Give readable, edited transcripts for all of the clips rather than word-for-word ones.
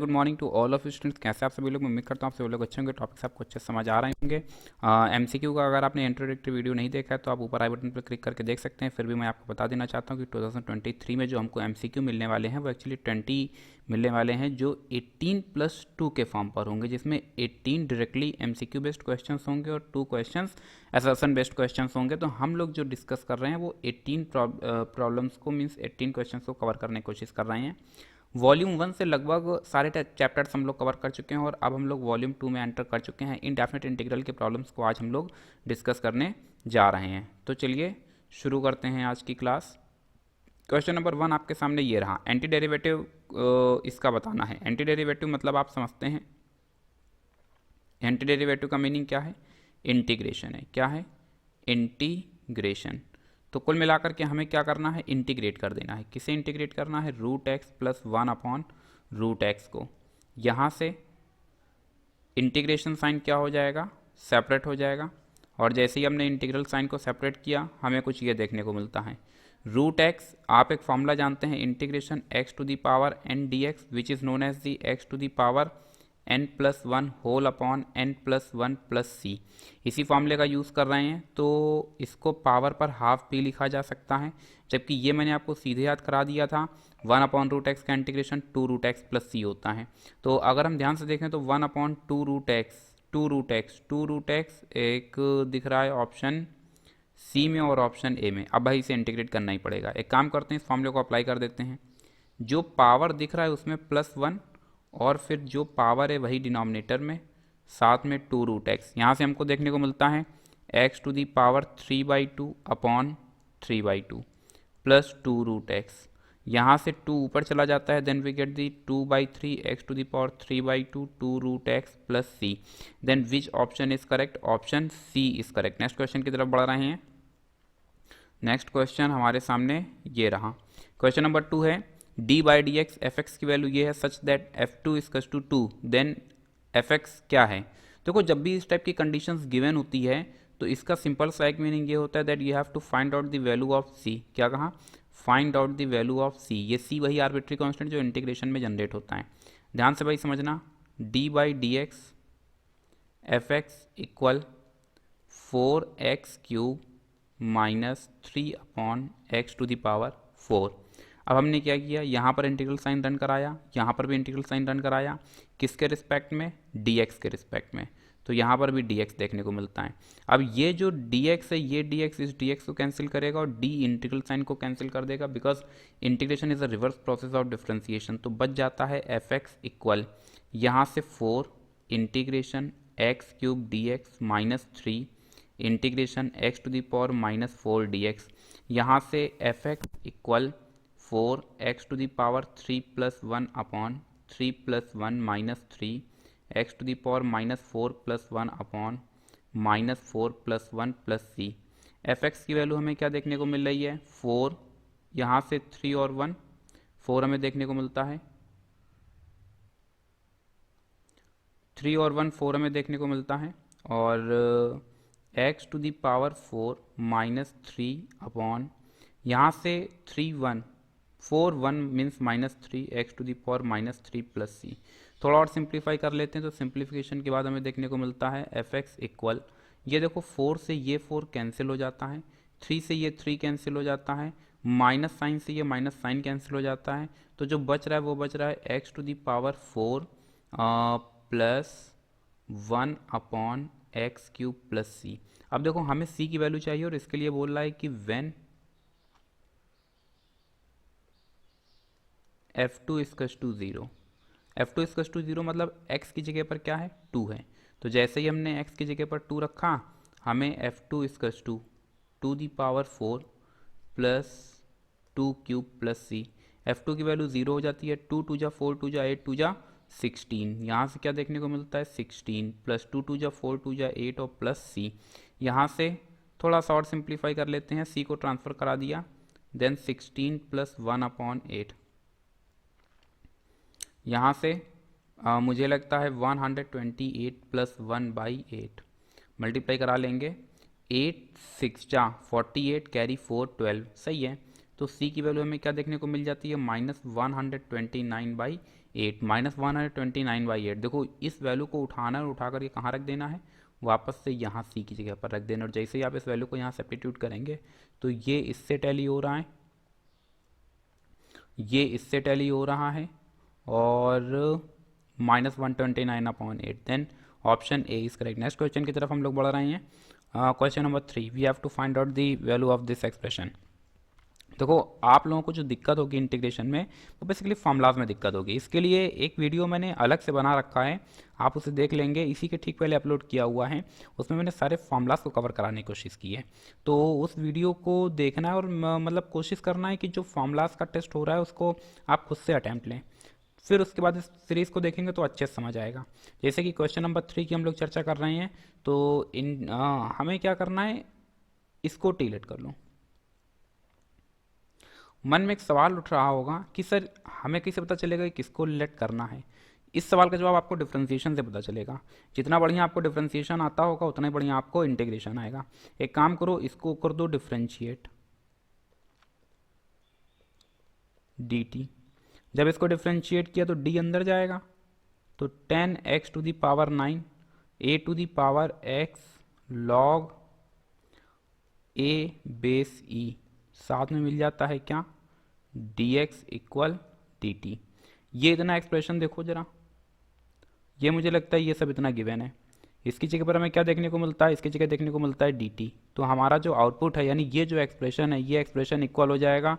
Good morning to all of students. कैसे आप सभी लोग? मैं उम्मीद करता हूँ आप सभी लोग अच्छे होंगे, टॉपिक्स आपको अच्छे से समझ आ रहे होंगे। एमसीक्यू का अगर आपने इंट्रोडक्टरी वीडियो नहीं देखा है तो आप ऊपर आई बटन पर क्लिक करके देख सकते हैं। फिर भी मैं आपको बता देना चाहता हूँ कि 2023 में जो हमको एमसीक्यू मिलने वाले हैं वो एक्चुअली 20 मिलने वाले हैं, जो 18+2 के फॉर्म पर होंगे, जिसमें 18 डायरेक्टली एमसीक्यू बेस्ड क्वेश्चन होंगे और 2 क्वेश्चन असर्शन बेस्ड क्वेश्चन होंगे। तो हम लोग जो डिस्कस कर रहे हैं वो 18 प्रॉब्लम्स को मीन्स 18 क्वेश्चन को कवर करने की कोशिश कर रहे हैं। वॉल्यूम 1 से लगभग सारे चैप्टर्स हम लोग कवर कर चुके हैं और अब हम लोग वॉल्यूम 2 में एंटर कर चुके हैं। इनडेफिनेट इंटीग्रल के प्रॉब्लम्स को आज हम लोग डिस्कस करने जा रहे हैं। तो चलिए शुरू करते हैं आज की क्लास। क्वेश्चन नंबर 1 आपके सामने ये रहा। एंटी डेरिवेटिव इसका बताना है। एंटी डेरिवेटिव मतलब आप समझते हैं, एंटी डेरिवेटिव का मीनिंग क्या है? इंटीग्रेशन है। क्या है? इंटीग्रेशन। तो कुल मिलाकर के हमें क्या करना है? इंटीग्रेट कर देना है। किसे इंटीग्रेट करना है? रूट एक्स प्लस 1/√x को। यहाँ से इंटीग्रेशन साइन क्या हो जाएगा? सेपरेट हो जाएगा। और जैसे ही हमने इंटीग्रल साइन को सेपरेट किया हमें कुछ ये देखने को मिलता है। रूट एक्स, आप एक फॉर्मूला जानते हैं, integration x⁴n dx which is known as the x⁴n+1 whole upon n+1 plus C. इसी फॉर्मूले का यूज़ कर रहे हैं तो इसको पावर पर हाफ भी लिखा जा सकता है, जबकि ये मैंने आपको सीधे याद करा दिया था। 1/√x का इंटीग्रेशन 2√x प्लस सी होता है। तो अगर हम ध्यान से देखें तो 1/2√x एक दिख रहा है ऑप्शन सी में और ऑप्शन ए में। अब भाई इसे इंटीग्रेट करना ही पड़ेगा। एक काम करते हैं, इस फॉर्मूले को अप्लाई कर देते हैं। जो पावर दिख रहा है उसमें +1 और फिर जो पावर है वही डिनोमिनेटर में, साथ में 2√x। यहाँ से हमको देखने को मिलता है x⁴ अपॉन 3/2 प्लस 2√x। यहाँ से 2 ऊपर चला जाता है, then we get the 2/3 x⁴ 2√x plus C. Then which option is correct? Option C is correct. Next question की तरफ बढ़ रहे हैं। नेक्स्ट क्वेश्चन हमारे सामने ये रहा। क्वेश्चन नंबर 2 है d/dx fx की वैल्यू ये है such that f2 = 2, then fx क्या है? देखो, जब भी इस टाइप की कंडीशंस गिवन होती है तो इसका सिंपल सा एक मीनिंग ये होता है that you have to find out the value of c। क्या कहा? Find out the value of c। ये c वही आर्बिट्री कांस्टेंट जो इंटीग्रेशन में जनरेट होता है। ध्यान से भाई समझना, d/dx fx = 4x³ - 3/x⁴। अब हमने क्या किया? यहाँ पर इंटीग्रल साइन रन कराया, यहाँ पर भी इंटीग्रल साइन रन कराया। किसके रिस्पेक्ट में? dx के रिस्पेक्ट में। तो यहाँ पर भी dx देखने को मिलता है। अब ये जो dx है, ये dx इस dx को कैंसिल करेगा और d इंटीग्रल साइन को कैंसिल कर देगा, because integration is a reverse process of differentiation. तो बच जाता है fx = यहाँ से 4 integration x³ dx minus 3 integration x⁴ dx। यहाँ से fx = 4x⁴ 3+1 upon 3+1 minus 3 x⁴ -4 + 1 upon -4 + 1 plus C. fx की वैल्यू हमें क्या देखने को मिल रही है? 4। यहाँ से 3 और 1, 4 हमें देखने को मिलता है। 3 और 1 4 हमें देखने को मिलता है। और x⁴ -3 अपॉन यहाँ से 3 1 4 1 मीन्स -3 x⁴ -3 प्लस सी। थोड़ा और सिंप्लीफाई कर लेते हैं तो सिंप्लीफिकेशन के बाद हमें देखने को मिलता है fx = ये देखो 4 से ये 4 कैंसिल हो जाता है, 3 से ये 3 कैंसिल हो जाता है, माइनस साइन से ये माइनस साइन कैंसिल हो जाता है। तो जो बच रहा है वो बच रहा है x⁴ plus 1 upon x³ plus C. अब देखो हमें c की वैल्यू चाहिए और इसके लिए बोल रहा है कि व्हेन f2 = 0। f2 = 0 मतलब x की जगह पर क्या है? 2 है। तो जैसे ही हमने x की जगह पर 2 रखा, हमें f2 = 2⁴ प्लस 2³ प्लस सी। f2 की वैल्यू 0 हो जाती है। 2 2 4 2 8 2 16। यहाँ से क्या देखने को मिलता है? 16 प्लस 2 2 4 2 8 और प्लस सी। यहाँ से थोड़ा सा और सिंप्लीफाई कर लेते हैं, c को ट्रांसफ़र करा दिया, देन 16 + 1/8। यहाँ से मुझे लगता है 128 + 1/8 मल्टीप्लाई करा लेंगे। 8 6 48 कैरी 4 12, सही है। तो सी की वैल्यू हमें क्या देखने को मिल जाती है, -129/8। -129/8, देखो इस वैल्यू को उठाना है और उठा करके कहाँ रख देना है, वापस से यहाँ सी की जगह पर रख देना। और जैसे ही आप इस वैल्यू को यहाँ सब्स्टिट्यूट करेंगे तो ये इससे टैली हो रहा है, ये इससे टैली हो रहा है, और -129/8। Then option A is correct. Next question की तरफ हम लोग बढ़ रहे हैं। Question number 3, we have to find out the value of this expression. देखो आप लोगों को जो दिक्कत होगी इंटीग्रेशन में वो बेसिकली फॉर्मूलाज में दिक्कत होगी। इसके लिए एक वीडियो मैंने अलग से बना रखा है, आप उसे देख लेंगे, इसी के ठीक पहले अपलोड किया हुआ है। उसमें मैंने सारे फॉर्मूलाज को कवर कराने की कोशिश की है, तो उस वीडियो को देखना है और मतलब कोशिश करना है कि जो फॉर्मूलाज का टेस्ट हो रहा है उसको आप खुद से अटैम्प्ट लें, फिर उसके बाद इस सीरीज़ को देखेंगे तो अच्छे से समझ आएगा। जैसे कि क्वेश्चन नंबर 3 की हम लोग चर्चा कर रहे हैं, तो हमें क्या करना है, इसको टीलेट कर लो। मन में एक सवाल उठ रहा होगा कि सर हमें कैसे पता चलेगा कि किसको लेट करना है। इस सवाल का जवाब आपको डिफरेंशिएशन से पता चलेगा। जितना बढ़िया आपको डिफरेंशिएशन आता होगा उतना ही बढ़िया आपको इंटीग्रेशन आएगा। एक काम करो, इसको कर दो डिफरेंशिएट dt। जब इसको डिफरेंशिएट किया तो d अंदर जाएगा, तो 10x to the power 9 a to the power x log a base e, साथ में मिल जाता है क्या, dx इक्वल dt। ये इतना एक्सप्रेशन देखो जरा, ये मुझे लगता है ये सब इतना गिवन है। इसकी जगह पर हमें क्या देखने को मिलता है, इसकी जगह देखने को मिलता है dt। तो हमारा जो आउटपुट है यानी ये जो एक्सप्रेशन है, ये एक्सप्रेशन इक्वल हो जाएगा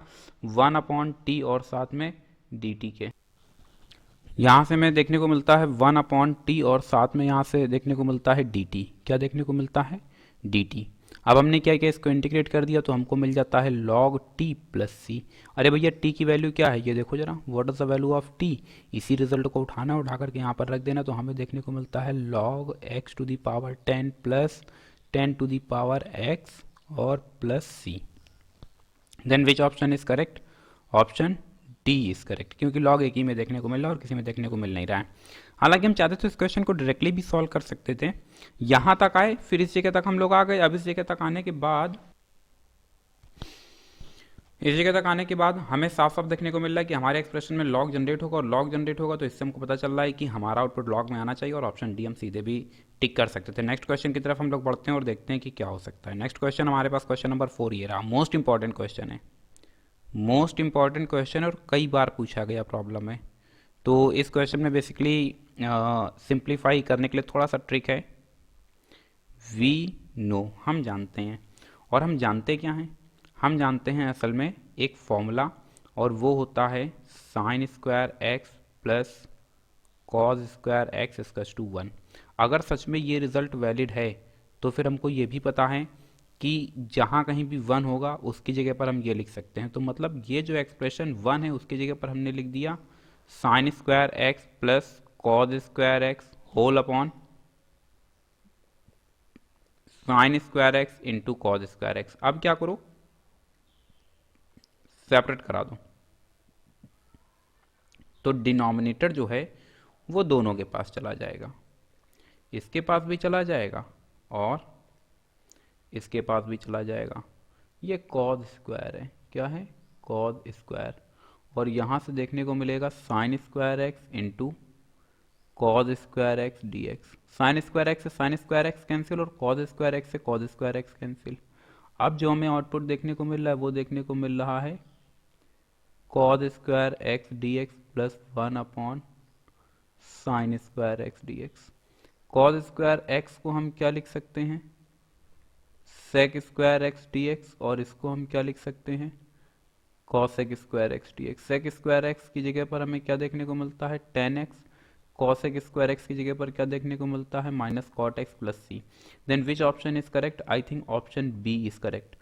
1/t और साथ में dt के। यहाँ से हमें देखने को मिलता है 1/t और साथ में यहाँ से देखने को मिलता है dt। क्या देखने को मिलता है, dt। अब हमने क्या किया, इसको इंटीग्रेट कर दिया तो हमको मिल जाता है log t प्लस c। अरे भैया t की वैल्यू क्या है, ये देखो जरा, what is the value of t। इसी रिजल्ट को उठाना, उठा करके यहाँ पर रख देना, तो हमें देखने को मिलता है log x to the power 10 plus 10 to the power x और plus c। Then which option is correct, option D is correct, क्योंकि लॉग एक ही में देखने को मिल रहा है और किसी में देखने को मिल नहीं रहा है। हालांकि हम चाहते तो इस क्वेश्चन को डायरेक्टली भी सॉल्व कर सकते थे। यहाँ तक आए, फिर इस जगह तक हम लोग आ गए। अब इस जगह तक आने के बाद हमें साफ साफ देखने को मिल रहा है कि हमारे एक्सप्रेशन में लॉग जनरेट होगा, और लॉग जनरेट होगा तो इससे हमको पता चल रहा है कि हमारा आउटपुट लॉग में आना चाहिए, और ऑप्शन डी हम सीधे भी टिक कर सकते थे। नेक्स्ट क्वेश्चन की तरफ हम लोग बढ़ते हैं और देखते हैं कि क्या हो सकता है। नेक्स्ट क्वेश्चन हमारे पास क्वेश्चन नंबर 4 ये रहा, मोस्ट इंपॉर्टेंट क्वेश्चन है, मोस्ट इंपॉर्टेंट क्वेश्चन और कई बार पूछा गया प्रॉब्लम है। तो इस क्वेश्चन में बेसिकली सिंप्लीफाई करने के लिए थोड़ा सा ट्रिक है। वी नो, हम जानते हैं, और हम जानते क्या हैं, हम जानते हैं असल में एक फॉर्मूला, और वो होता है sine square x plus cos square x equals to 1। अगर सच में ये रिजल्ट वैलिड है तो फिर हमको ये भी पता है कि जहाँ कहीं भी 1 होगा उसकी जगह पर हम ये लिख सकते हैं। तो मतलब ये जो एक्सप्रेशन 1 है उसकी जगह पर हमने लिख दिया sine square x plus cos square x whole upon sine square x into cos square x. अब क्या करो, सेपरेट करा दो, तो डिनोमिनेटर जो है वो दोनों के पास चला जाएगा, इसके पास भी चला जाएगा और इसके पास भी चला जाएगा। ये कॉज स्क्वायर है, क्या है, कॉज स्क्वायर, और यहाँ से देखने को मिलेगा sign square x into cos square x d x. Sign square x से साइन स्क्वायर एक्स कैंसिल और कॉज स्क्वायर एक्स से कॉज स्क्वायर एक्स कैंसिल। अब जो हमें आउटपुट देखने को मिल रहा है वो देखने को मिल रहा है cos square x d x plus 1 upon sine square x d x. Cos square x को हम क्या लिख सकते हैं, sec square x d x, और इसको हम क्या लिख सकते हैं, cosec square x d x. Sec square x की जगह पर हमें क्या देखने को मिलता है 10x, कॉसेक स्क्वायर एक्स की जगह पर क्या देखने को मिलता है minus cot x plus C. Then which option is correct, I think option B is correct.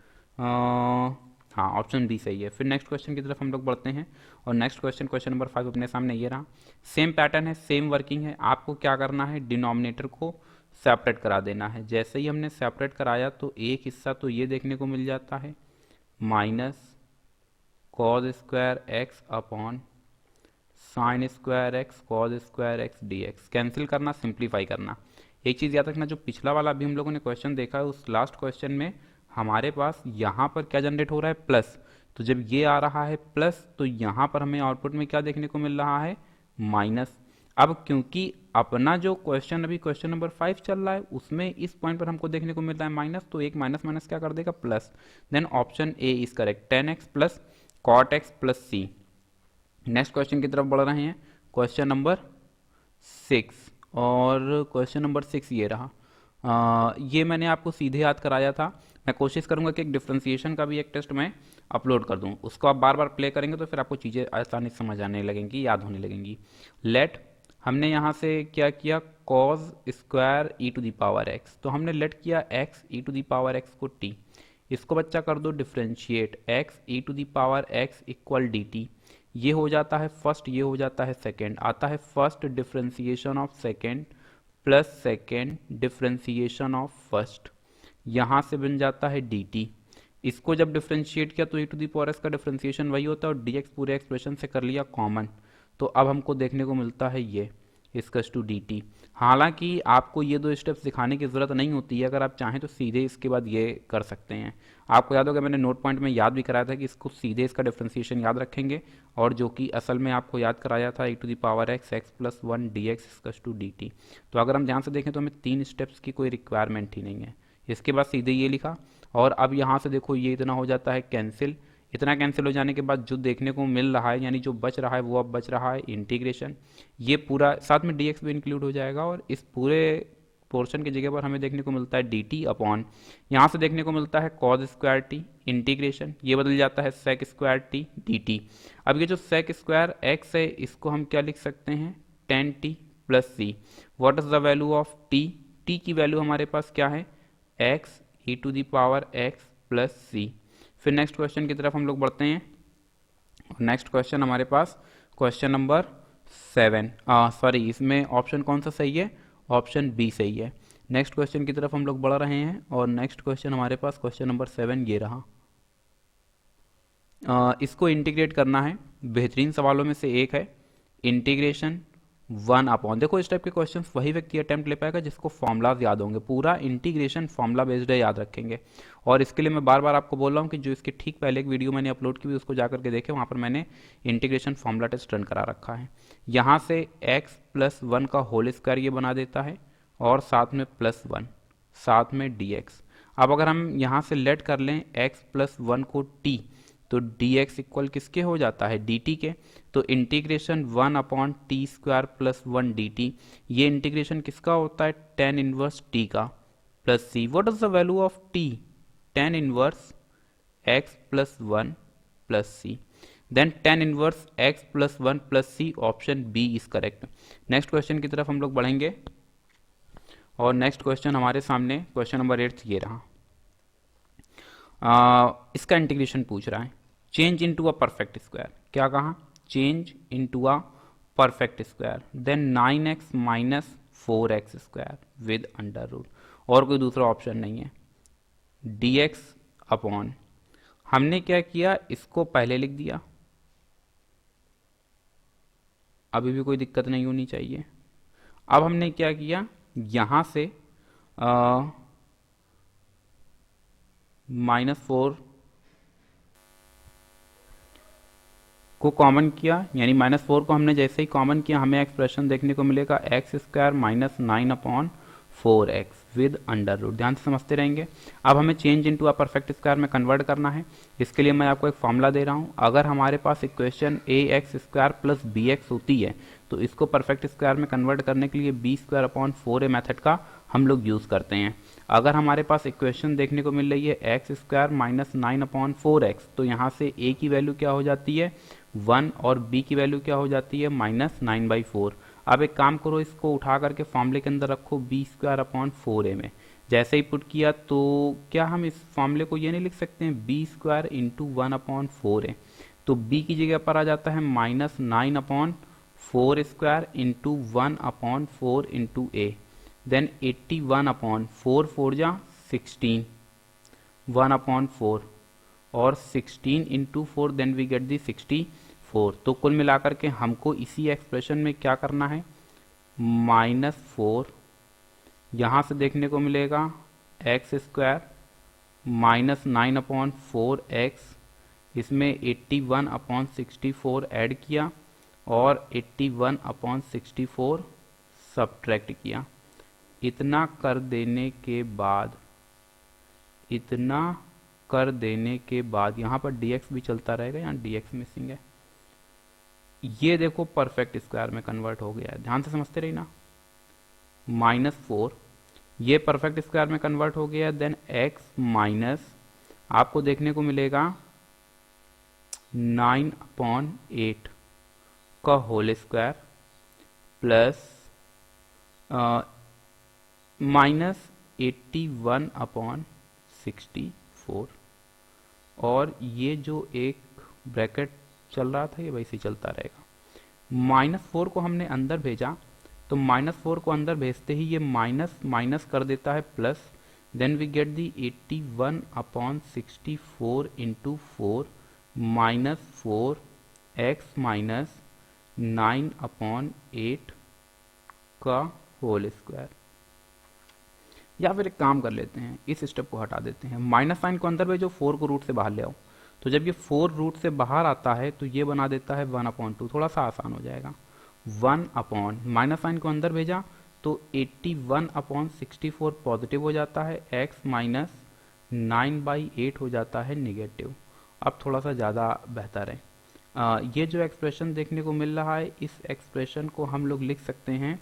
हाँ, ऑप्शन बी सही है। फिर नेक्स्ट क्वेश्चन की तरफ हम लोग बढ़ते हैं, और नेक्स्ट क्वेश्चन, क्वेश्चन नंबर 5 अपने सामने ये रहा। सेम पैटर्न है, सेम वर्किंग है। आपको क्या करना है, डिनोमिनेटर को सेपरेट करा देना है। जैसे ही हमने सेपरेट कराया तो एक हिस्सा तो ये देखने को मिल जाता है minus cos square x upon sine square x cos square x d x. Cancel करना, सिंप्लीफाई करना। एक चीज़ याद रखना, जो पिछला वाला अभी हम लोगों ने क्वेश्चन देखा है उस लास्ट क्वेश्चन में हमारे पास यहाँ पर क्या जनरेट हो रहा है, प्लस, तो जब ये आ रहा है प्लस, तो यहाँ पर हमें आउटपुट में क्या देखने को मिल रहा है, माइनस। अब क्योंकि अपना जो क्वेश्चन अभी क्वेश्चन नंबर 5 चल रहा है उसमें इस पॉइंट पर हमको देखने को मिल रहा है माइनस, तो एक माइनस माइनस क्या कर देगा, plus. Then option A is correct, 10x plus cot x plus C. Next question की तरफ बढ़ रहे हैं, क्वेश्चन नंबर 6। और क्वेश्चन नंबर 6 ये रहा। ये मैंने आपको सीधे याद कराया था। मैं कोशिश करूंगा कि एक डिफ्रेंसिएशन का भी एक टेस्ट मैं अपलोड कर दूं, उसको आप बार बार प्ले करेंगे तो फिर आपको चीज़ें आसानी से समझ आने लगेंगी, याद होने लगेंगी। लेट हमने यहाँ से क्या किया, cos square e to the power x, तो हमने लेट किया x e to the power x को टी, इसको बच्चा कर दो differentiate, x e to the power x equal d t. ये हो जाता है फर्स्ट, ये हो जाता है सेकेंड, आता है first differentiation of second plus second differentiation of first, यहाँ से बन जाता है डी टी। इसको जब डिफ्रेंशिएट किया तो e to the power x का डिफ्रेंसिएशन वही होता है और dx पूरे एक्सप्रेशन से कर लिया कॉमन, तो अब हमको देखने को मिलता है ये इसकस टू डी टी। हालांकि आपको ये दो स्टेप्स दिखाने की ज़रूरत नहीं होती है, अगर आप चाहें तो सीधे इसके बाद ये कर सकते हैं। आपको याद होगा मैंने नोट पॉइंट में याद भी कराया था कि इसको सीधे इसका डिफ्रेंसिएशन याद रखेंगे, और जो कि असल में आपको याद कराया था e to the power x x plus one d x इसकस टू डी टी। तो अगर हम ध्यान से देखें तो हमें 3 स्टेप्स की कोई रिक्वायरमेंट ही नहीं है, इसके बाद सीधे ये लिखा। और अब यहाँ से देखो ये इतना हो जाता है कैंसिल, इतना कैंसिल हो जाने के बाद जो देखने को मिल रहा है यानी जो बच रहा है वो अब बच रहा है इंटीग्रेशन, ये पूरा साथ में dx भी इंक्लूड हो जाएगा और इस पूरे पोर्शन की जगह पर हमें देखने को मिलता है dt अपॉन, यहाँ से देखने को मिलता है कॉज स्क्वायर टी इंटीग्रेशन, ये बदल जाता है सेक स्क्वायर टी dt। अब ये जो सेक स्क्वायर x है इसको हम क्या लिख सकते हैं, ten t plus C. What is the value of t, t की वैल्यू हमारे पास क्या है, x e to the power x plus C. फिर नेक्स्ट क्वेश्चन की तरफ हम लोग बढ़ते हैं। नेक्स्ट क्वेश्चन हमारे पास क्वेश्चन नंबर 7, सॉरी इसमें ऑप्शन कौन सा सही है, ऑप्शन बी सही है। नेक्स्ट क्वेश्चन की तरफ हम लोग बढ़ रहे हैं और नेक्स्ट क्वेश्चन हमारे पास क्वेश्चन नंबर 7 ये रहा। इसको इंटीग्रेट करना है, बेहतरीन सवालों में से एक है इंटीग्रेशन 1 अपॉन, देखो इस टाइप के क्वेश्चंस वही व्यक्ति अटेम्प्ट ले पाएगा जिसको फॉर्मूलाज याद होंगे, पूरा इंटीग्रेशन फॉर्मूला बेस्ड है, याद रखेंगे। और इसके लिए मैं बार बार आपको बोल रहा हूँ कि जो इसके ठीक पहले एक वीडियो मैंने अपलोड की हुई उसको जाकर के देखें, वहाँ पर मैंने इंटीग्रेशन फॉर्मूला टेस्ट रन करा रखा है। यहाँ से x प्लस 1 का होल स्क्वायर ये बना देता है और साथ में प्लस 1 साथ में dx। अब अगर हम यहाँ से लेट कर लें x प्लस 1 को t, तो dx इक्वल किसके हो जाता है, dt के। तो integration 1 upon t square plus 1 dt, ये इंटीग्रेशन किसका होता है, tan इनवर्स t का plus c। What is the value of t, tan inverse x plus 1 plus c। देन tan inverse x plus 1 plus c, option B is correct. Next question की तरफ हम लोग बढ़ेंगे और नेक्स्ट क्वेश्चन हमारे सामने क्वेश्चन नंबर 8 ये रहा। इसका इंटीग्रेशन पूछ रहा है, change into a perfect square, क्या कहा, change into a perfect square, then 9x minus 4x square with under root, और कोई दूसरा ऑप्शन नहीं है, dx अपॉन, हमने क्या किया इसको पहले लिख दिया, अभी भी कोई दिक्कत नहीं होनी चाहिए। अब हमने क्या किया, यहां से -4 को कॉमन किया, यानी -4 को हमने जैसे ही कॉमन किया हमें एक्सप्रेशन देखने को मिलेगा x square minus 9 upon 4x with under root. ध्यान से समझते रहेंगे। अब हमें change into a perfect square में कन्वर्ट करना है, इसके लिए मैं आपको एक फॉर्मूला दे रहा हूँ। अगर हमारे पास equation ax square plus bx होती है तो इसको परफेक्ट स्क्वायर में कन्वर्ट करने के लिए b square upon 4a method का हम लोग यूज़ करते हैं। अगर हमारे पास इक्वेशन देखने को मिल रही है x square minus 9 upon 4x, तो यहाँ से a की वैल्यू क्या हो जाती है 1 और b की वैल्यू क्या हो जाती है -9/4। अब एक काम करो, इसको उठा करके फॉर्मूले के अंदर रखो b स्क्वायर अपॉन 4a में। जैसे ही पुट किया तो क्या हम इस फॉर्मूले को ये नहीं लिख सकते हैं b square into 1 upon 4a, तो b की जगह पर आ जाता है -9 upon 4 square into 1 upon 4 into a, then 81 upon 4 4 जा 16 1 अपॉन 4 और 16 into 4, then we get the 64। तो कुल मिलाकर के हमको इसी एक्सप्रेशन में क्या करना है, -4 यहाँ से देखने को मिलेगा x square minus 9 upon 4x इसमें 81/64 ऐड किया और 81/64 सब्ट्रैक्ट किया। इतना कर देने के बाद यहाँ पर dx भी चलता रहेगा, यहाँ dx मिसिंग है। ये देखो परफेक्ट स्क्वायर में कन्वर्ट हो गया है, ध्यान से समझते रही ना। -4 ये परफेक्ट स्क्वायर में कन्वर्ट हो गया, देन x माइनस आपको देखने को मिलेगा 9/8 का होल स्क्वायर प्लस -81/64 और ये जो एक ब्रैकेट चल रहा था ये वैसे ही चलता रहेगा। -4 को हमने अंदर भेजा तो -4 को अंदर भेजते ही ये माइनस माइनस कर देता है plus, then we get the 81/64 into 4 -4x minus 9/8 का होल स्क्वायर। या फिर एक काम कर लेते हैं, इस स्टेप को हटा देते हैं, माइनस साइन को अंदर भेजो, 4 को रूट से बाहर ले आओ। तो जब ये 4 रूट से बाहर आता है तो ये बना देता है 1/2, थोड़ा सा आसान हो जाएगा। 1/ माइनस साइन को अंदर भेजा तो 81/64 पॉजिटिव हो जाता है, x माइनस 9/8 हो जाता है निगेटिव। अब थोड़ा सा ज़्यादा बेहतर है। ये जो एक्सप्रेशन देखने को मिल रहा है, इस एक्सप्रेशन को हम लोग लिख सकते हैं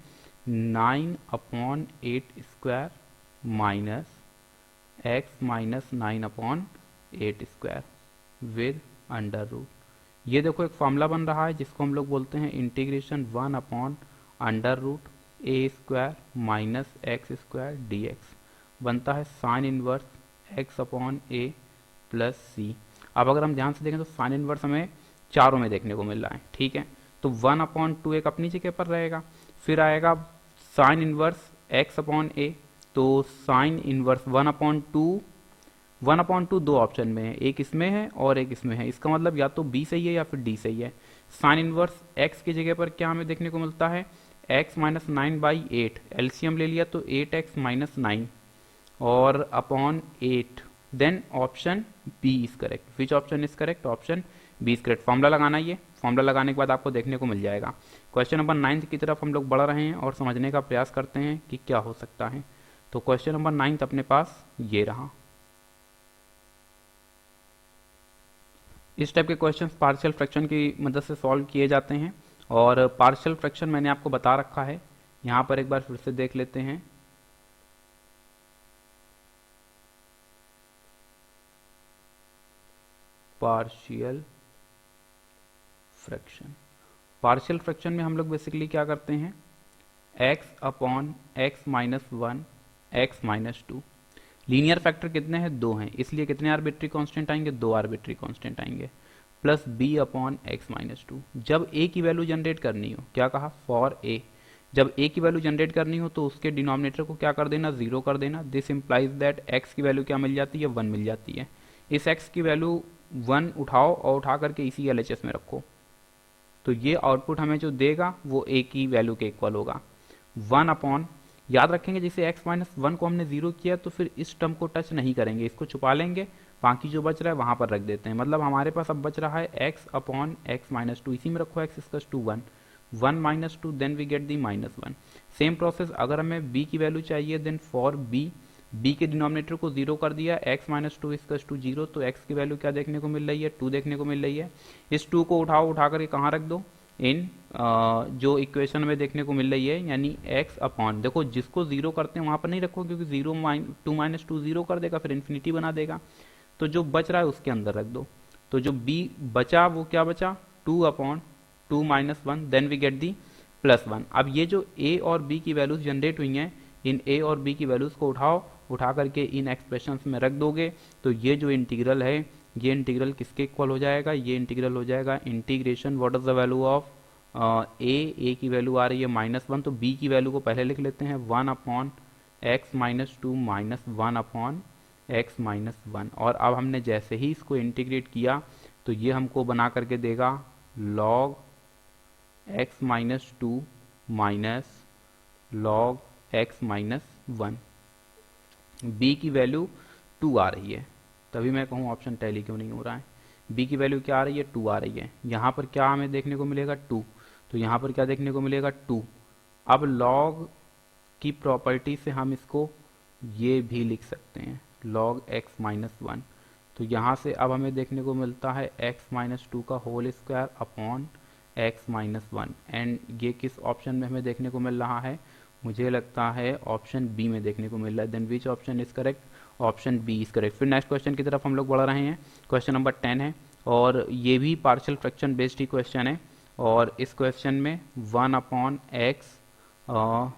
9/8 square minus x minus 9/8 square with under root. ये देखो एक फॉर्मूला बन रहा है जिसको हम लोग बोलते हैं integration 1/√a² minus x square dx, बनता है sine inverse x/a plus c। अब अगर हम ध्यान से देखें तो साइन इनवर्स हमें चारों में देखने को मिल रहा है, ठीक है। तो 1/2 एक अपनी जगह पर रहेगा, फिर आएगा साइन इनवर्स x/a, तो साइन इनवर्स 1/2 दो ऑप्शन में है, एक इसमें है और एक इसमें है। इसका मतलब या तो बी सही है या फिर डी सही है। साइन इनवर्स x की जगह पर क्या हमें देखने को मिलता है, x माइनस 9/8, एलसीएम ले लिया तो 8x माइनस 9 और upon 8, then option B is correct. Which option is correct, option B is correct. Formula लगाना, ये फॉर्मूला लगाने के बाद आपको देखने को मिल जाएगा। क्वेश्चन नंबर 9 की तरफ हम लोग बढ़ रहे हैं और समझने का प्रयास करते हैं कि क्या हो सकता है। तो क्वेश्चन नंबर 9 अपने पास ये रहा। इस टाइप के क्वेश्चंस पार्शियल फ्रैक्शन की मदद से सॉल्व किए जाते हैं और पार्शियल फ्रैक्शन मैंने आपको बता रखा है, यहाँ पर एक बार फिर से देख लेते हैं। पार्शियल फ्रैक्शन में हम लोग बेसिकली क्या करते हैं, x/x minus 1 x minus 2। Linear factor कितने हैं, 2 हैं, इसलिए कितने आर्बिट्री कांस्टेंट आएंगे, 2 आर्बिट्री कांस्टेंट आएंगे, प्लस b/x माइनस 2। जब a की वैल्यू जनरेट करनी हो, क्या कहा, फॉर a, जब a की वैल्यू जनरेट करनी हो तो उसके डिनोमिनेटर को क्या कर देना, 0 कर देना। दिस इंप्लाइज दैट x की वैल्यू क्या मिल जाती है, 1 मिल जाती है। इस x की वैल्यू 1 उठाओ और उठा करके इसी LHS में रखो, तो ये आउटपुट हमें जो देगा वो a की वैल्यू के इक्वल होगा। 1/, याद रखेंगे जैसे x माइनस 1 को हमने 0 किया तो फिर इस टर्म को टच नहीं करेंगे, इसको छुपा लेंगे, बाकी जो बच रहा है वहां पर रख देते हैं। मतलब हमारे पास अब बच रहा है x/x माइनस 2, इसी में रखो x equals to 1, 1 minus 2, then we get the -1। Same process अगर हमें b की वैल्यू चाहिए, देन फॉर b के डिनोमिनेटर को 0 कर दिया, x माइनस 2 इक्वल्स टू 0, तो x की वैल्यू क्या देखने को मिल रही है, 2 देखने को मिल रही है। इस 2 को उठा करके कहाँ रख दो, इन जो इक्वेशन में देखने को मिल रही है, यानी x/, देखो जिसको 0 करते हैं वहां पर नहीं रखो, क्योंकि 2 माइनस 2 0 कर देगा, फिर इन्फिनिटी बना देगा। तो जो बच रहा है उसके अंदर रख दो, तो जो b बचा वो क्या बचा, 2/2 minus 1, then we get the +1। अब ये जो a और b की वैल्यूज जनरेट हुई हैं, इन a और b की वैल्यूज को उठा करके इन एक्सप्रेशंस में रख दोगे, तो ये जो इंटीग्रल है, ये इंटीग्रल किसके इक्वल हो जाएगा, ये इंटीग्रल हो जाएगा integration what is the value of a की वैल्यू आ रही है -1, तो b की वैल्यू को पहले लिख लेते हैं 1/x minus 2 minus 1/x minus 1। और अब हमने जैसे ही इसको इंटीग्रेट किया तो ये हमको बना करके देगा log x minus 2 minus log x minus 1। b की वैल्यू 2 आ रही है, तभी मैं कहूँ ऑप्शन टैली क्यों नहीं हो रहा है। बी की वैल्यू क्या आ रही है, 2 आ रही है। यहाँ पर क्या हमें देखने को मिलेगा, 2, तो यहाँ पर क्या देखने को मिलेगा, 2। अब लॉग की प्रॉपर्टी से हम इसको ये भी लिख सकते हैं, log x माइनस 1। तो यहाँ से अब हमें देखने को मिलता है x माइनस 2 का whole square upon x minus 1। And ये किस ऑप्शन में हमें देखने को मिल रहा है, मुझे लगता है ऑप्शन बी में देखने को मिल रहा है। Then which option is correct, option B is correct. फिर नेक्स्ट क्वेश्चन की तरफ हम लोग बढ़ रहे हैं। क्वेश्चन नंबर 10 है और ये भी पार्शियल फ्रैक्शन बेस्ड ही क्वेश्चन है। और इस क्वेश्चन में 1 अपॉन एक्स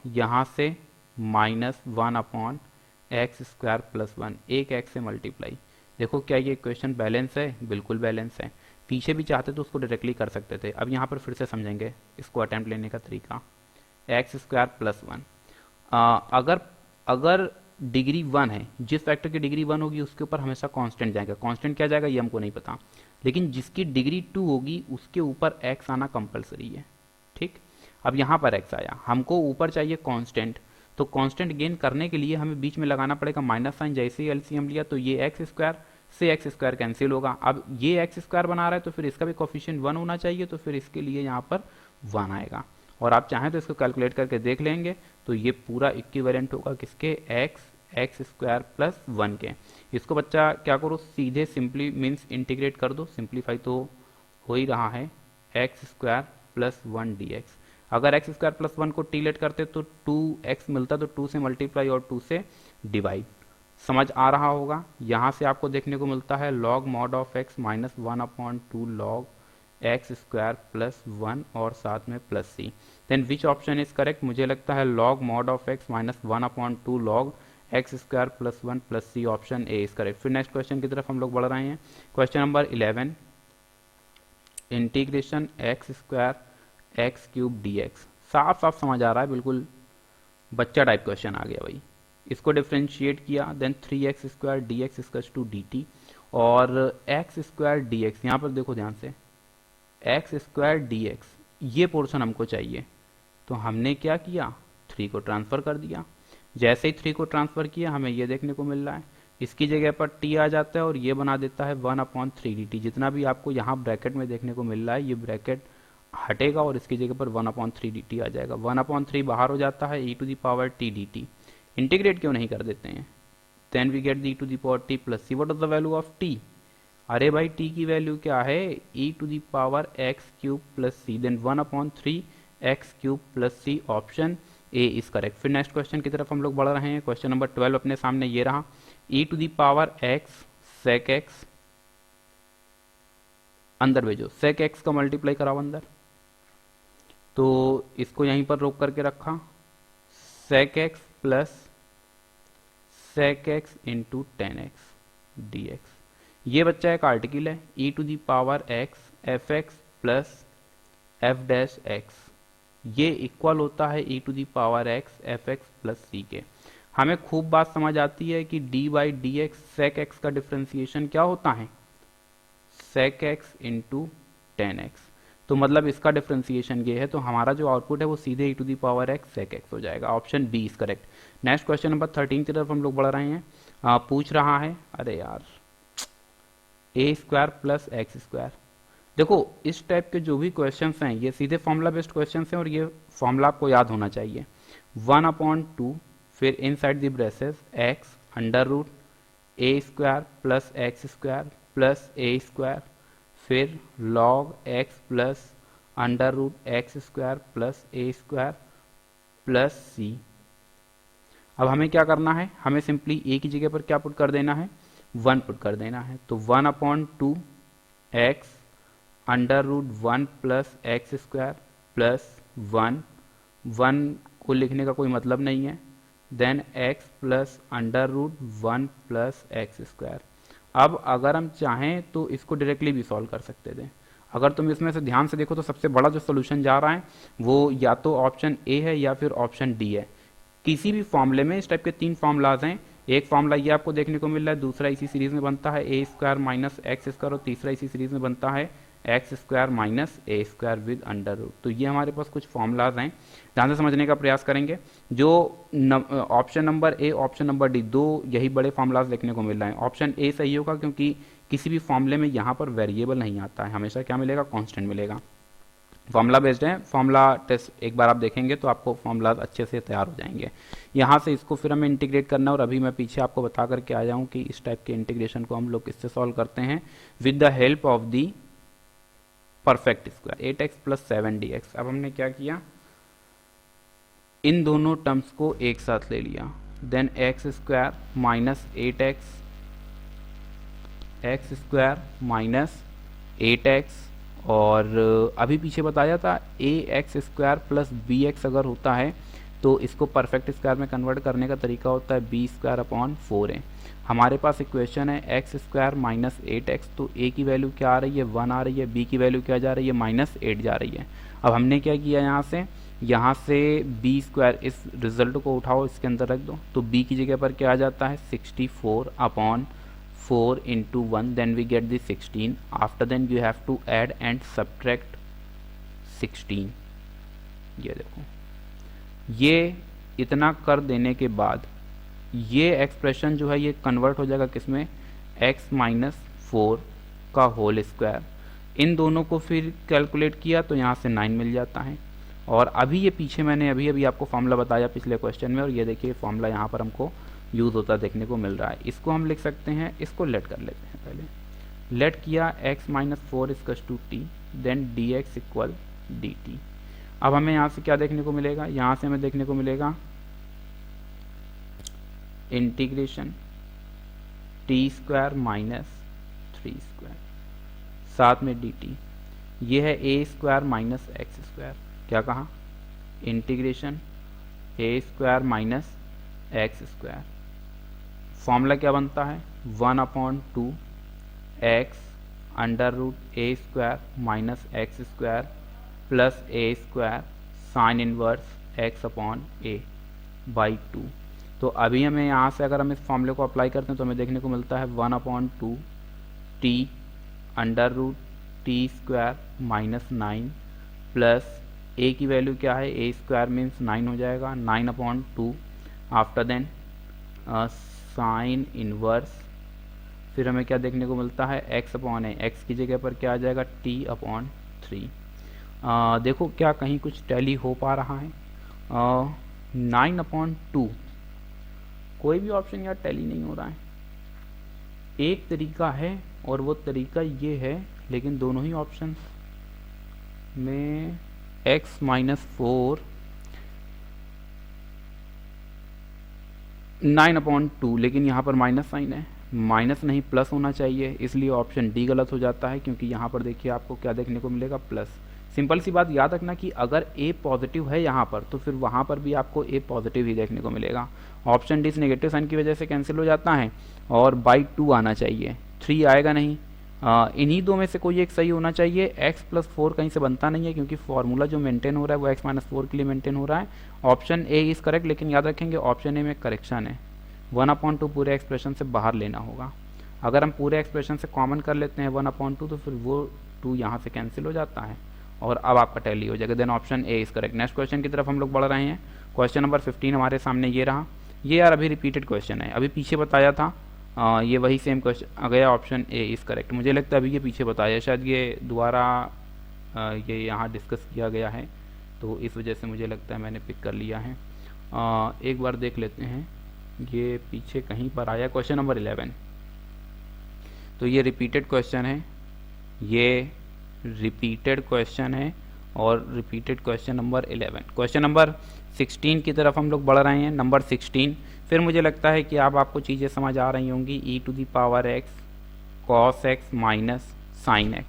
यहाँ से minus 1 upon x square plus 1, एक एक्स से मल्टीप्लाई। देखो क्या ये इक्वेशन बैलेंस है, बिल्कुल बैलेंस है। पीछे भी चाहते तो उसको डायरेक्टली कर सकते थे। अब यहाँ पर फिर से समझेंगे इसको अटेम्प्ट लेने का तरीका। एक्स स्क्वायर प्लस 1, अगर अगर डिग्री 1 है, जिस फैक्टर की डिग्री 1 होगी उसके ऊपर हमेशा कांस्टेंट जाएगा। कांस्टेंट क्या जाएगा ये हमको नहीं पता, लेकिन जिसकी डिग्री 2 होगी उसके ऊपर एक्स आना कंपलसरी है। ठीक, अब यहाँ पर एक्स आया, हमको ऊपर चाहिए कांस्टेंट, तो कांस्टेंट गेन करने के लिए हमें बीच में लगाना पड़ेगा माइनस साइन। जैसे ही एलसीएम लिया तो ये एक्स स्क्वायर से एक्स स्क्वायर कैंसिल होगा। अब ये एक्स स्क्वायर बना रहा है तो फिर इसका भी कोफिशिएंट 1 होना चाहिए, तो फिर इसके लिए यहाँ पर 1 आएगा। और आप चाहें तो इसको कैलकुलेट करके देख लेंगे, तो ये पूरा इक्विवेलेंट होगा किसके, एक्स स्क्वायर प्लस 1 के। इसको बच्चा क्या करो, सीधे सिंपली मीन्स इंटीग्रेट कर दो, सिंप्लीफाई तो हो ही रहा है, एक्स स्क्वायर प्लस 1 डी। अगर एक्स स्क्वायर प्लस 1 को टी लेट करते तो 2x मिलता, तो 2 से मल्टीप्लाई और 2 से डिवाइड। समझ आ रहा होगा। यहाँ से आपको देखने को मिलता है log mod of x minus 1 upon 2 log x square plus 1 और साथ में plus C. Then which option is correct, मुझे लगता है log mod of x minus 1 upon 2 log x square plus 1 plus C, option A is correct. फिर next question की तरफ हम लोग बढ़ रहे हैं। Question number 11, integration x square x cube d x. साफ साफ समझ आ रहा है, बिल्कुल बच्चा टाइप क्वेश्चन आ गया भाई। इसको डिफ्रेंशिएट किया, then 3x square d x equals to d t, और एक्स स्क्वायर डी एक्स, यहाँ पर देखो ध्यान से, एक्स स्क्वायर डी एक्स ये पोर्शन हमको चाहिए। तो हमने क्या किया, 3 को ट्रांसफर कर दिया। जैसे ही 3 को ट्रांसफर किया हमें ये देखने को मिल रहा है, इसकी जगह पर t आ जाता है और ये बना देता है 1/3 dt। जितना भी आपको यहाँ ब्रैकेट में देखने को मिल रहा है ये ब्रैकेट हटेगा और इसकी जगह पर 1/3 dt आ जाएगा। 1/3 बाहर हो जाता है, e to the power t dt। Integrate क्यों नहीं कर देते हैं, then we get the to the power t plus C. What is the value of t, अरे भाई t की वैल्यू क्या है, e to the power x cube plus C, then 1/3 x cube plus C, option A is correct. फिर next question की तरफ हम लोग बढ़ रहे हैं। क्वेश्चन नंबर 12 अपने सामने ये रहा, e to the power x sec x, अंदर भेजो, sec x का मल्टीप्लाई कराओ अंदर, तो इसको यहीं पर रोक करके रखा, sec x plus sec x into 10x dx। ये बच्चा एक आर्टिकल है, e to the power x f x plus f dash x, ये इक्वल होता है e to the power x f x plus C के। हमें खूब बात समझ आती है कि d by d x sec x का डिफ्रेंसिएशन क्या होता है, सेक एक्स इंटू 10x। तो मतलब इसका डिफ्रेंसिएशन ये है, तो हमारा जो आउटपुट है वो सीधे e to the power x sec x हो जाएगा। Option B is correct. Next question number 13 की तरफ हम लोग बढ़ रहे हैं। पूछ रहा है, अरे यार, ए स्क्वायर प्लस एक्स स्क्वायर। देखो इस टाइप के जो भी क्वेश्चंस हैं ये सीधे फॉर्मूला बेस्ड क्वेश्चंस हैं और ये फॉर्मूला आपको याद होना चाहिए। 1/2 फिर inside the braces x under root a square plus x square plus a square, फिर log x plus under root x square plus a square plus C. अब हमें क्या करना है, हमें सिंपली ए की जगह पर क्या पुट कर देना है, 1 पुट कर देना है। तो 1/2 x under root 1 plus x square plus 1 को लिखने का कोई मतलब नहीं है, then x plus under root 1 plus x square. अब अगर हम चाहें तो इसको डायरेक्टली भी सॉल्व कर सकते थे। अगर तुम इसमें से ध्यान से देखो तो सबसे बड़ा जो सोल्यूशन जा रहा है वो या तो ऑप्शन ए है या फिर ऑप्शन डी है। किसी भी फॉर्मूले में इस टाइप के 3 फॉर्मूलाज हैं। एक फॉर्मूला ये आपको देखने को मिल रहा है, दूसरा इसी सीरीज में बनता है a square minus x square, और तीसरा इसी सीरीज में बनता है x square minus a square with under root. तो ये हमारे पास कुछ फॉर्मूलाज हैं, ध्यान से समझने का प्रयास करेंगे। जो option number A, option number D, 2 यही बड़े फॉर्मूलाज देखने को मिल रहे हैं। ऑप्शन ए सही होगा क्योंकि किसी भी फॉर्मूले में यहाँ पर वेरिएबल नहीं आता है, हमेशा क्या मिलेगा, कांस्टेंट मिलेगा। फॉर्मूला बेस्ड है, फॉर्मूला टेस्ट एक बार आप देखेंगे तो आपको फॉर्मूला अच्छे से तैयार हो जाएंगे। यहाँ से इसको फिर हमें इंटीग्रेट करना है, और अभी मैं पीछे आपको बता करके आ जाऊँ कि इस टाइप के इंटीग्रेशन को हम लोग किससे सॉल्व करते हैं, with the help of the perfect square 8x plus 7dx। अब हमने क्या किया, इन दोनों टर्म्स को एक साथ ले लिया, then x square minus 8x, x square minus 8x, और अभी पीछे बताया था a x square plus b x अगर होता है तो इसको परफेक्ट स्क्वायर में कन्वर्ट करने का तरीका होता है बी स्क्वायर अपॉन 4a। हमारे पास इक्वेशन है एक्स स्क्वायर माइनस 8x, तो a की वैल्यू क्या आ रही है, 1 आ रही है, b की वैल्यू क्या जा रही है, माइनस 8 जा रही है। अब हमने क्या किया, यहाँ से बी स्क्वायर, इस रिजल्ट को उठाओ, इसके अंदर रख दो, तो b की जगह पर क्या आ जाता है 64 upon 4 into 1, then we get the 16. After then you have to add and subtract 16। ये देखो, ये इतना कर देने के बाद ये एक्सप्रेशन जो है ये कन्वर्ट हो जाएगा किसमें, x माइनस 4 का होल स्क्वायर। इन दोनों को फिर कैलकुलेट किया तो यहाँ से 9 मिल जाता है। और अभी ये पीछे मैंने अभी आपको फॉर्मूला बताया पिछले क्वेश्चन में, और ये देखिए फॉर्मूला यहाँ पर हमको यूज़ होता देखने को मिल रहा है। इसको हम लिख सकते हैं, इसको लेट कर लेते हैं, पहले लेट किया x minus 4 equals to t, then dx equal dt। अब हमें यहाँ से क्या देखने को मिलेगा, यहाँ से हमें देखने को मिलेगा integration t square minus 3 square, साथ में dt। ये है a square minus x square, क्या कहा, integration a square minus x square. Formula क्या बनता है, 1/2 x under root a square minus x square plus a square sine inverse x upon a by 2। तो अभी हमें यहाँ से अगर हम इस फॉर्मूले को अप्लाई करते हैं तो हमें देखने को मिलता है 1/2 t under root t square minus 9 plus a की वैल्यू क्या है, ए स्क्वायर मीन्स 9 हो जाएगा, 9/2। आफ्टर देन साइन इनवर्स, फिर हमें क्या देखने को मिलता है, x अपॉन ए, एक्स की जगह पर क्या आ जाएगा, t अपॉन 3। देखो क्या कहीं कुछ टैली हो पा रहा है, 9/2 कोई भी ऑप्शन यार टैली नहीं हो रहा है। एक तरीका है और वो तरीका ये है, लेकिन दोनों ही ऑप्शन में x माइनस 4 9/2, लेकिन यहाँ पर माइनस साइन है, माइनस नहीं प्लस होना चाहिए, इसलिए ऑप्शन डी गलत हो जाता है, क्योंकि यहाँ पर देखिए आपको क्या देखने को मिलेगा, प्लस। सिंपल सी बात याद रखना कि अगर ए पॉजिटिव है यहाँ पर तो फिर वहाँ पर भी आपको ए पॉजिटिव ही देखने को मिलेगा। ऑप्शन डी इस नेगेटिव साइन की वजह से कैंसिल हो जाता है, और बाई 2 आना चाहिए, 3 आएगा नहीं। इन्हीं दो में से कोई एक सही होना चाहिए। x प्लस 4 कहीं से बनता नहीं है, क्योंकि फॉर्मूला जो मेंटेन हो रहा है वो x माइनस 4 के लिए मेंटेन हो रहा है। ऑप्शन ए इज़ करेक्ट, लेकिन याद रखेंगे ऑप्शन ए में करेक्शन है, 1/2 पूरे एक्सप्रेशन से बाहर लेना होगा। अगर हम पूरे एक्सप्रेशन से कॉमन कर लेते हैं 1/2 तो फिर वो 2 यहाँ से कैंसिल हो जाता है, और अब आपका टैली हो जाएगा। Then option A is correct. Next question की तरफ हम लोग बढ़ रहे हैं। क्वेश्चन नंबर 15 हमारे सामने ये रहा। ये यार अभी रिपीटेड क्वेश्चन है, अभी पीछे बताया था, ये वही सेम क्वेश्चन आ गया। Option A is correct. मुझे लगता है अभी ये पीछे बताया, शायद ये दोबारा ये यहाँ डिस्कस किया गया है, तो इस वजह से मुझे लगता है मैंने पिक कर लिया है। एक बार देख लेते हैं, ये पीछे कहीं पर आया क्वेश्चन नंबर 11। तो ये रिपीटेड क्वेश्चन है, ये रिपीटेड क्वेश्चन है, और repeated question number 11। Question number 16 की तरफ हम लोग बढ़ रहे हैं। नंबर 16, फिर मुझे लगता है कि अब आपको चीज़ें समझ आ रही होंगी। e⁻x cos x minus sine x।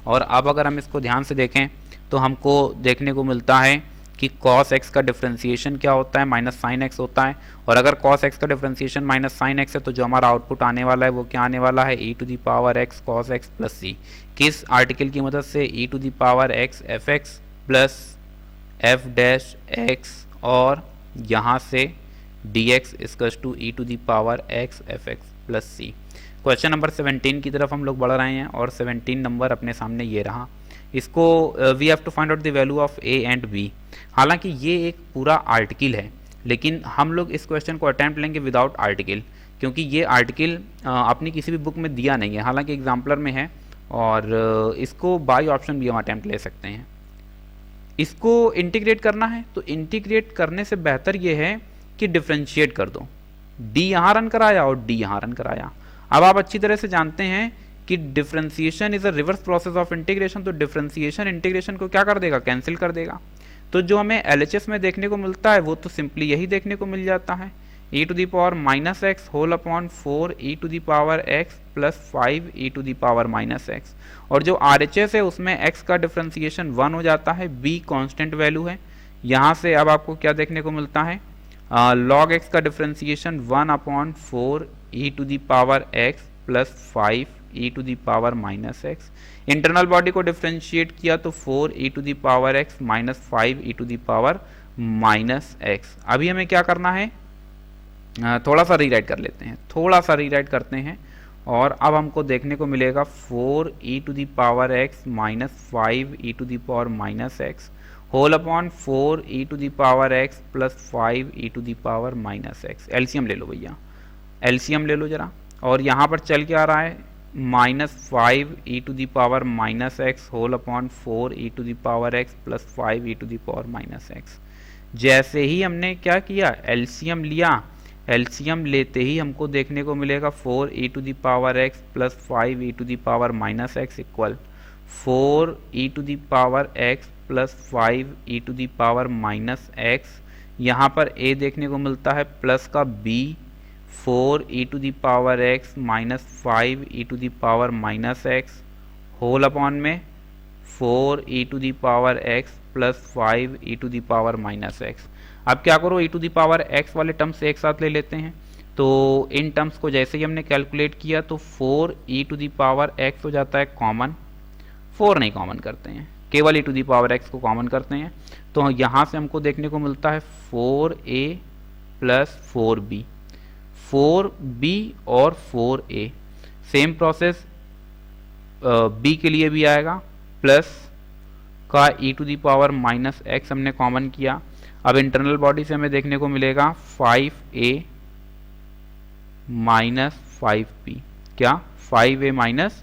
और अब अगर हम इसको ध्यान से देखें तो हमको देखने को मिलता है कि cos x का डिफ्रेंसिएशन क्या होता है, माइनस साइन x होता है। और अगर cos x का डिफ्रेंसिएशन माइनस साइन x है तो जो हमारा आउटपुट आने वाला है वो क्या आने वाला है, e⁻x cos x plus c। किस आर्टिकल की मदद से, e⁻x fx plus f dash x, और यहाँ से dx equals to e⁻x fx plus c। Question number 17 की तरफ हम लोग बढ़ रहे हैं, और 17 नंबर अपने सामने ये रहा। इसको we have to find out the value of a and b। हालांकि ये एक पूरा आर्टिकल है, लेकिन हम लोग इस क्वेश्चन को अटैम्प्ट लेंगे विदाउट आर्टिकल, क्योंकि ये आर्टिकल अपनी किसी भी बुक में दिया नहीं है, हालांकि एग्जाम्पलर में है, और इसको बाय ऑप्शन भी हम अटैम्प्ट ले सकते हैं। इसको इंटीग्रेट करना है तो इंटीग्रेट करने से बेहतर ये है कि डिफ्रेंशिएट कर दो। डी यहाँ रन कराया और डी यहाँ रन कराया। अब आप अच्छी तरह से जानते हैं कि differentiation is a reverse process of integration, तो डिफ्रेंसिएशन इंटीग्रेशन को क्या कर देगा, कैंसिल कर देगा। तो जो हमें एलएचएस में देखने को मिलता है वो तो सिंपली यही देखने को मिल जाता है, e to the power minus x whole upon 4 e to the power x plus 5 e to the power minus x. और जो RHS है उसमें x का डिफ्रेंसिएशन 1 हो जाता है, b कांस्टेंट वैल्यू है। यहाँ से अब आपको क्या देखने को मिलता है, log x का differentiation 1 upon 4 e to the power x plus 5 e to the power minus x. Internal body को डिफ्रेंशिएट किया तो 4 e to the power x minus 5 e to the power minus x. अभी हमें क्या करना है, थोड़ा सा रीराइट कर लेते हैं, थोड़ा सा रीराइट करते हैं, और अब हमको देखने को मिलेगा 4 e to the power x minus 5 e to the power minus x whole upon 4 e to the power x plus 5 e to the power minus x. LCM ले लो भैया, एलसीएम ले लो जरा, और यहाँ पर चल के आ रहा है minus 5 e to the power minus x whole upon 4 e to the power x plus 5 e to the power minus x. जैसे ही हमने क्या किया, एलसीएम लिया, एलसीएम लेते ही हमको देखने को मिलेगा 4 e to the power x plus 5 e to the power minus x equal 4 e to the power x plus 5 e to the power minus x. यहाँ पर a देखने को मिलता है प्लस का b 4 e to the power x minus 5 e to the power minus x whole upon में 4 e to the power x plus 5 e to the power minus x. अब क्या करो, e to the power x वाले terms एक साथ ले लेते हैं, तो इन टर्म्स को जैसे ही हमने कैलकुलेट किया तो 4 e to the power x हो जाता है कॉमन, 4 नहीं कॉमन करते हैं, केवल e to the power x को कॉमन करते हैं। तो यहाँ से हमको देखने को मिलता है 4a प्लस 4b, 4b और 4a। सेम प्रोसेस b के लिए भी आएगा, प्लस का e to the power minus x हमने कॉमन किया। अब इंटरनल बॉडी से हमें देखने को मिलेगा 5a माइनस 5b, क्या 5a माइनस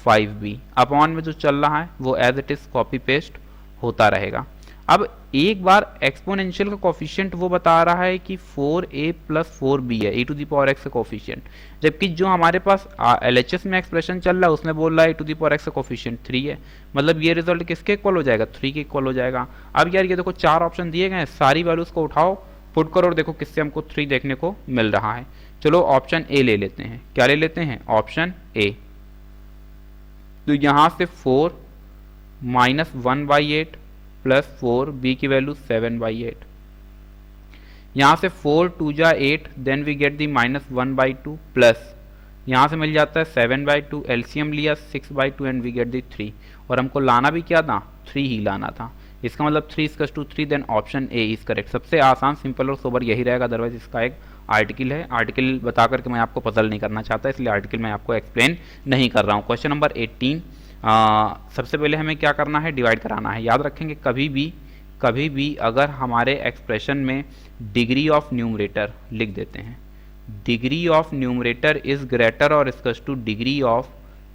5b, अपॉन में जो चल रहा है वो as it is copy paste होता रहेगा। अब एक बार एक्सपोनेंशियल का कोफिशिएंट वो बता रहा है कि 4a प्लस 4b है, e to the power x का कोफिशिएंट, जबकि जो हमारे पास LHS में एक्सप्रेशन चल रहा है उसमें बोल रहा है e to the power x का कोफिशिएंट 3 है। मतलब ये रिजल्ट किसके इक्वल हो जाएगा, 3 के इक्वल हो जाएगा। अब यार ये देखो 4 ऑप्शन दिए गए हैं, सारी वैल्यूज को उठाओ, पुट करो और देखो किससे हमको 3 देखने को मिल रहा है। चलो ऑप्शन ए ले लेते हैं, क्या ले लेते हैं, ऑप्शन ए। तो यहाँ से 4 माइनस 1/8 प्लस 4 b की वैल्यू 7/8, यहाँ से 4 2 जा 8, then we get the minus 1/2 plus यहाँ से मिल जाता है 7/2, एलसीएम लिया 6/2 एंड वी गेट दी 3, और हमको लाना भी क्या था, 3 ही लाना था। इसका मतलब 3 then option A is correct. सबसे आसान, सिंपल और सोबर यही रहेगा, अदरवाइज इसका एक आर्टिकल है, आर्टिकल बता करके मैं आपको पजल नहीं करना चाहता, इसलिए आर्टिकल मैं आपको एक्सप्लेन नहीं कर रहा हूँ। क्वेश्चन नंबर 18, सबसे पहले हमें क्या करना है, डिवाइड कराना है। याद रखेंगे कभी भी अगर हमारे एक्सप्रेशन में डिग्री ऑफ न्यूमरेटर लिख देते हैं, degree of numerator is greater or equals to degree of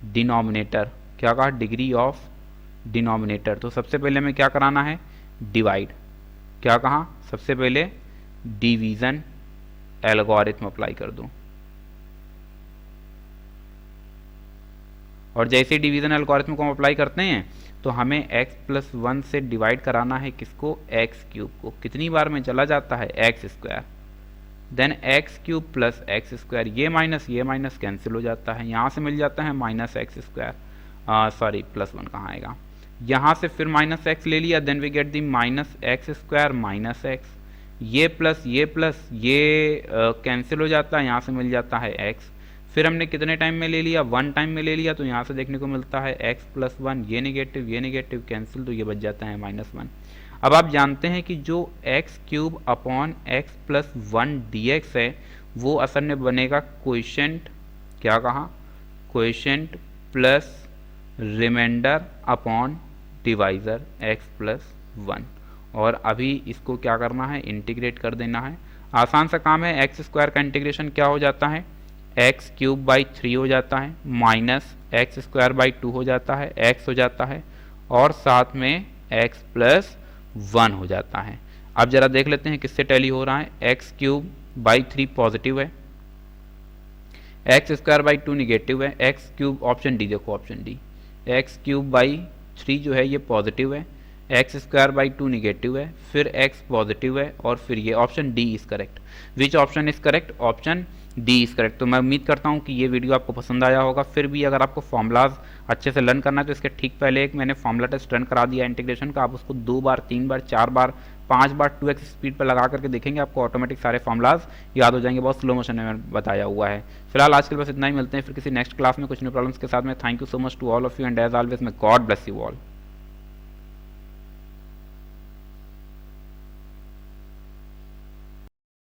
denominator, क्या कहा, डिग्री ऑफ डिनोमिनेटर, तो सबसे पहले हमें क्या कराना है, डिवाइड, क्या कहा, सबसे पहले डिवीजन एल्गोरिथम अप्लाई कर दो, और जैसे डिवीजन एल्गोरिथम को हम अप्लाई करते हैं तो हमें x प्लस 1 से डिवाइड कराना है किसको, x क्यूब को। कितनी बार में चला जाता है, x square, then x cube plus x square, ये माइनस कैंसिल हो जाता है, यहाँ से मिल जाता है minus x square, sorry plus 1 कहाँ आएगा, यहाँ से फिर माइनस एक्स ले लिया, then we get the minus x square minus x, ये प्लस ये कैंसिल हो जाता है, यहाँ से मिल जाता है x। फिर हमने कितने टाइम में ले लिया, 1 टाइम में ले लिया, तो यहाँ से देखने को मिलता है x प्लस 1, ये नेगेटिव कैंसिल, तो ये बच जाता है -1। अब आप जानते हैं कि जो x cube upon x plus 1 dx है वो असल में बनेगा कोएफिशिएंट, क्या कहा, coefficient plus remainder upon divisor x plus 1, और अभी इसको क्या करना है, इंटीग्रेट कर देना है। आसान सा काम है, एक्स स्क्वायर का इंटीग्रेशन क्या हो जाता है, एक्स क्यूब बाई 3 हो जाता है, माइनस एक्स स्क्वायर बाई 2 हो जाता है, एक्स हो जाता है, और साथ में एक्स प्लस 1 हो जाता है। अब जरा देख लेते हैं किससे टैली हो रहा है। एक्स क्यूब बाई 3 पॉजिटिव है, एक्स स्क्वायर बाई 2 निगेटिव है, एक्स क्यूब ऑप्शन डी, देखो option D, x cube by 3 जो है ये पॉजिटिव है, एक्स स्क्वायर बाई 2 निगेटिव है, फिर एक्स पॉजिटिव है, और फिर ये option D is correct. Which option is correct? Option D is correct. तो मैं उम्मीद करता हूँ कि ये वीडियो आपको पसंद आया होगा। फिर भी अगर आपको फॉर्मूलाज अच्छे से लर्न करना है तो इसके ठीक पहले एक मैंने फॉर्मूला टेस्ट रन करा दिया इंटीग्रेशन का। आप उसको 2 बार 3 बार 4 बार 5 बार 2x स्पीड पर लगा करके देखेंगे, आपको ऑटोमेटिक सारे फॉर्मूलाज याद हो जाएंगे। बहुत स्लो मोशन में बताया हुआ है। फिलहाल आज के लिए बस इतना ही, मिलते हैं फिर किसी नेक्स्ट क्लास में कुछ न्यू प्रॉब्लम्स के साथ में। Thank you so much to all of you and as always, मैं गॉड ब्लेस यू ऑल।